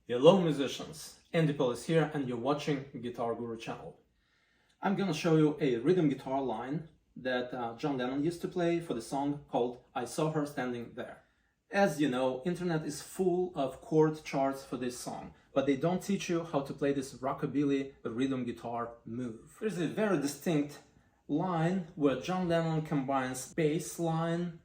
Hello musicians, AndyPaul is here and you're watching Guitar Guru channel. I'm gonna show you a rhythm guitar line that John Lennon used to play for the song called I Saw Her Standing There. As you know, internet is full of chord charts for this song, but they don't teach you how to play this rockabilly rhythm guitar move. There's a very distinct line where John Lennon combines bass line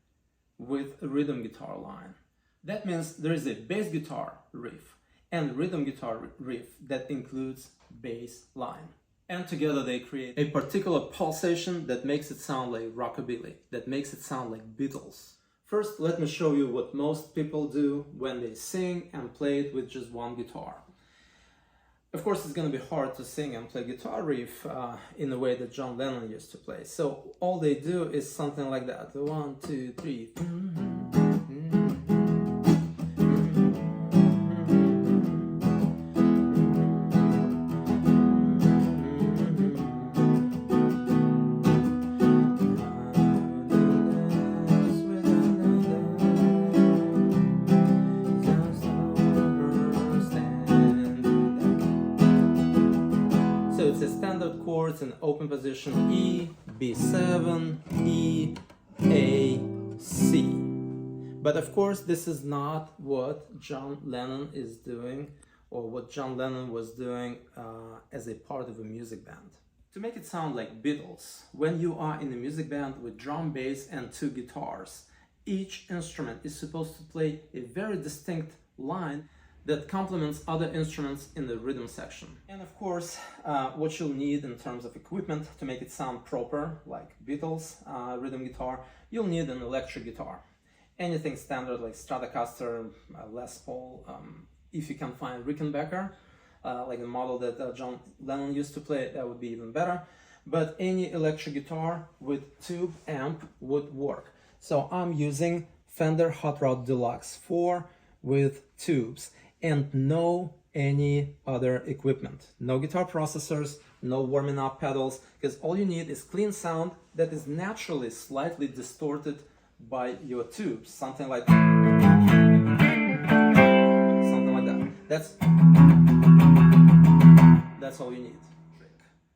with a rhythm guitar line. That means there is a bass guitar riff and rhythm guitar riff that includes bass line. And together they create a particular pulsation that makes it sound like rockabilly, that makes it sound like Beatles. First, let me show you what most people do when they sing and play it with just one guitar. Of course, it's going to be hard to sing and play guitar riff in the way that John Lennon used to play. So all they do is something like that. 1, 2, 3. So it's a standard chords in open position E, B7, E, A, C. But of course this is not what John Lennon is doing or what John Lennon was doing as a part of a music band. To make it sound like Beatles, when you are in a music band with drum, bass and 2 guitars, each instrument is supposed to play a very distinct line that complements other instruments in the rhythm section. And of course, what you'll need in terms of equipment to make it sound proper, like Beatles rhythm guitar, you'll need an electric guitar. Anything standard like Stratocaster, Les Paul, if you can find Rickenbacker, like the model that John Lennon used to play, that would be even better. But any electric guitar with tube amp would work. So I'm using Fender Hot Rod Deluxe 4 with tubes and no any other equipment. No guitar processors, no warming up pedals, because all you need is clean sound that is naturally slightly distorted by your tubes. Something like that. That's all you need.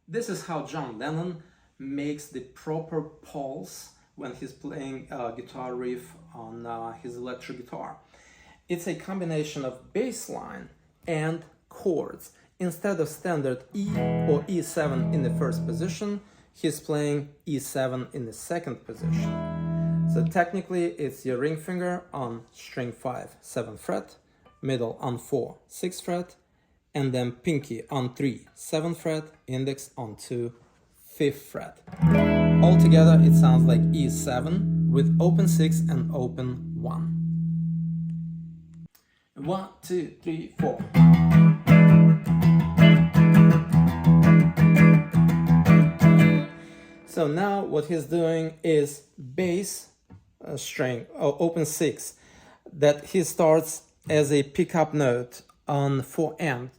This is how John Lennon makes the proper pulse when he's playing a guitar riff on his electric guitar. It's a combination of bass line and chords. Instead of standard E or E7 in the first position, he's playing E7 in the second position. So technically it's your ring finger on string 5, 7th fret, middle on 4, 6th fret, and then pinky on 3, 7th fret, index on 2, 5th fret. Altogether it sounds like E7 with open 6 and open 1. 1, 2, 3, 4. So now what he's doing is bass string, open 6, that he starts as a pickup note on 4 amp.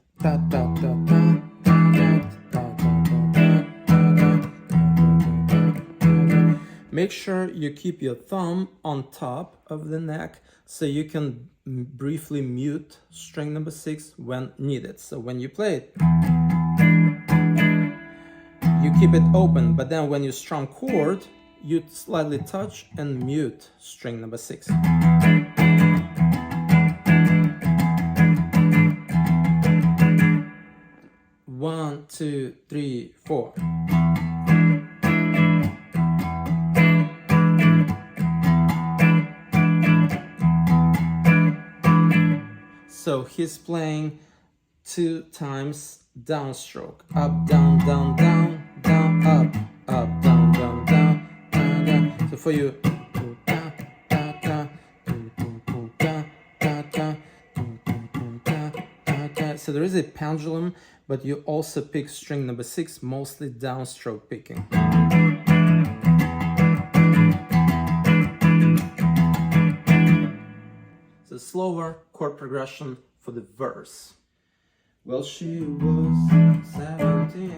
Make sure you keep your thumb on top of the neck so you can briefly mute string number 6 when needed. So when you play it, you keep it open, but then when you strum chord, you slightly touch and mute string number 6. One, 2, 3, 4. So he's playing 2 times downstroke. Up, down, down, down, down, up, down, down, down, down, down. So for you, so there is a pendulum, but you also pick string number 6, mostly downstroke picking. So slower chord progression for the verse. Well, she was 17,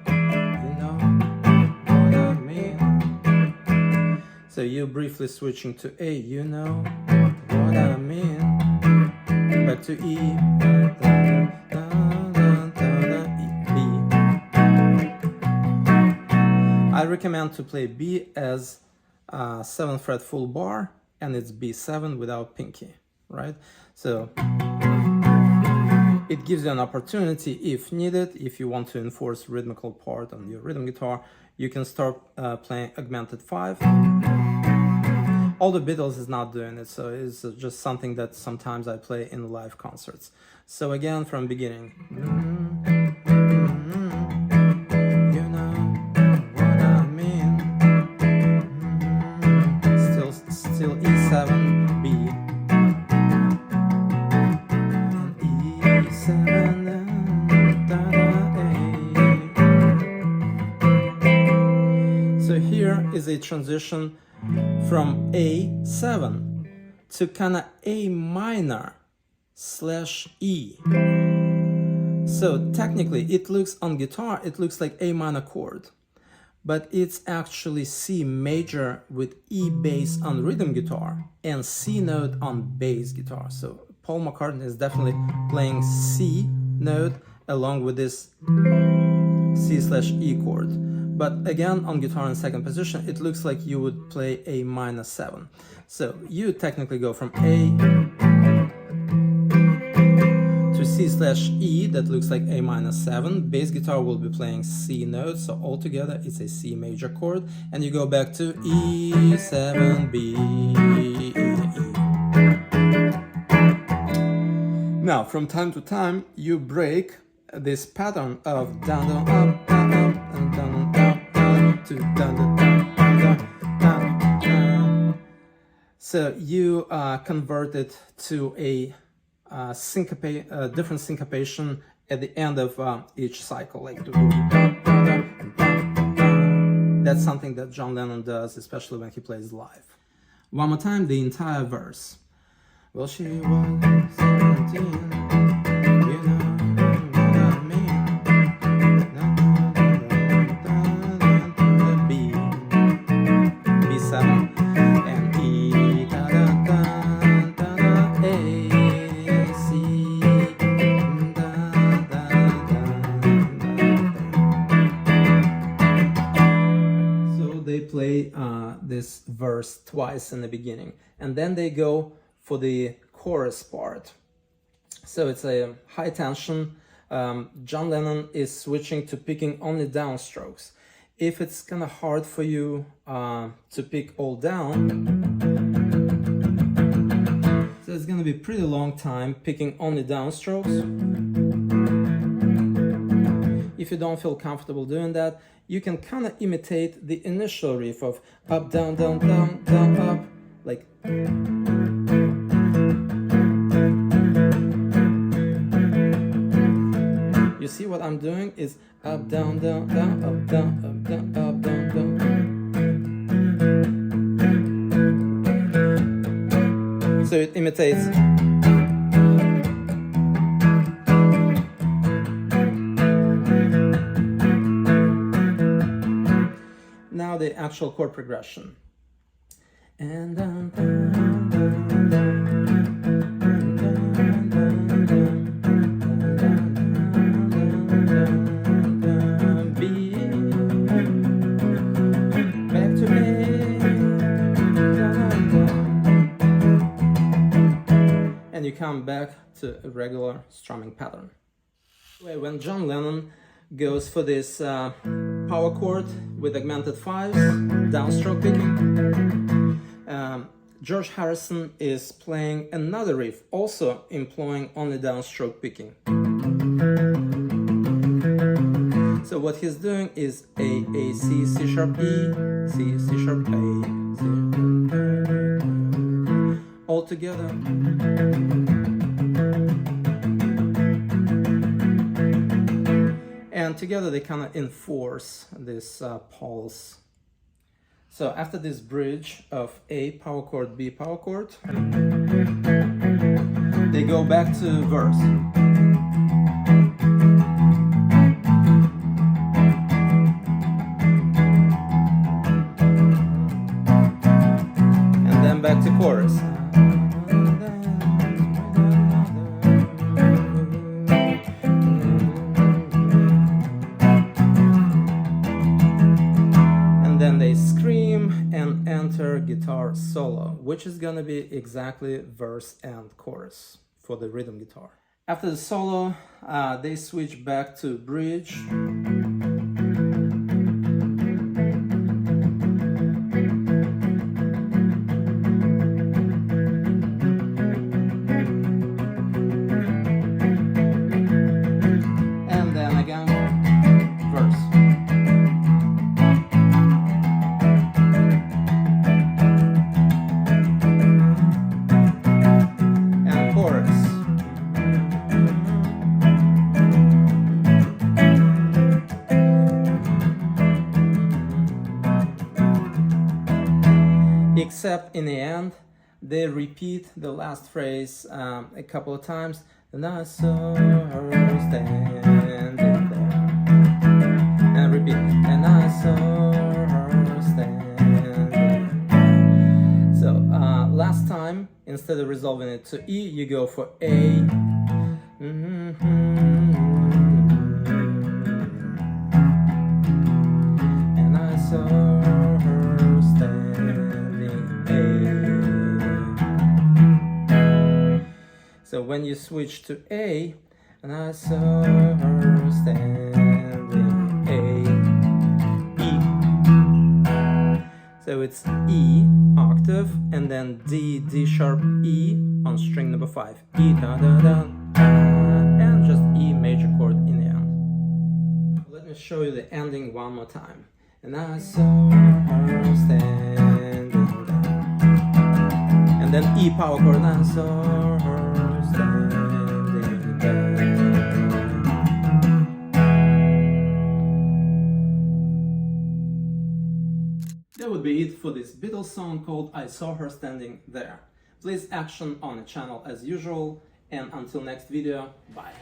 you know what I mean. So you briefly switching to A, you know what I mean. back to E, B. I recommend to play B as 7th fret full bar, and it's B7 without pinky, right? So it gives you an opportunity, if needed, if you want to enforce rhythmical part on your rhythm guitar, you can start playing augmented 5. All the Beatles is not doing it, so it's just something that sometimes I play in live concerts. So again, from beginning. You know what I mean. Still E7, B. And E7, A. So here is a transition from A7 to kind of A minor / E. So technically it looks on guitar, it looks like A minor chord, but it's actually C major with E bass on rhythm guitar and C note on bass guitar. So Paul McCartney is definitely playing C note along with this C/E chord. But again, on guitar in second position, it looks like you would play A minor 7. So you technically go from A to C/E, that looks like A minor 7. Bass guitar will be playing C note, so altogether it's a C major chord. And you go back to E7, B, E. Now, from time to time, you break this pattern of down, down, up, down, up, and down, down, to down, down, down. So you convert it to a different syncopation at the end of each cycle, like that's something that John Lennon does, especially when he plays live. One more time, the entire verse. Well, she was 17, you know. This verse twice in the beginning, and then they go for the chorus part. So it's a high tension. John Lennon is switching to picking only downstrokes. If it's kind of hard for you to pick all down, so it's going to be pretty long time picking only downstrokes. If you don't feel comfortable doing that, you can kind of imitate the initial riff of up, down, down, down, down, up, like. You see what I'm doing is up, down, down, down, up, down, up, down, up, down, down. So it imitates. Now the actual chord progression. And down, down, down, down, down, B, back to A, and you come back to a regular strumming pattern. When John Lennon goes for this power chord with augmented 5s, downstroke picking, George Harrison is playing another riff, also employing only downstroke picking. So what he's doing is A, C, C sharp, E, C, C sharp, A, C, all together. And together they kind of enforce this pulse. So after this bridge of A power chord, B power chord, they go back to verse. And then back to chorus. which is gonna be exactly verse and chorus for the rhythm guitar. After the solo, they switch back to bridge. And then again, verse. And chorus. Except in the end, they repeat the last phrase a couple of times. And I saw her standing there. And repeat. And I saw her standing there. So last time, instead of resolving it to E, you go for A. And I saw her standing A. So when you switch to A, and I saw her standing A, E. So it's E octave, and then D, D sharp, E on string number 5. E, da, da, da, and just E major chord in the end. Let me show you the ending one more time. And I saw her standing there. And then E power chord, and I saw her standing there. That would be it for this Beatles song called I Saw Her Standing There. Please action on the channel as usual, and until next video, bye.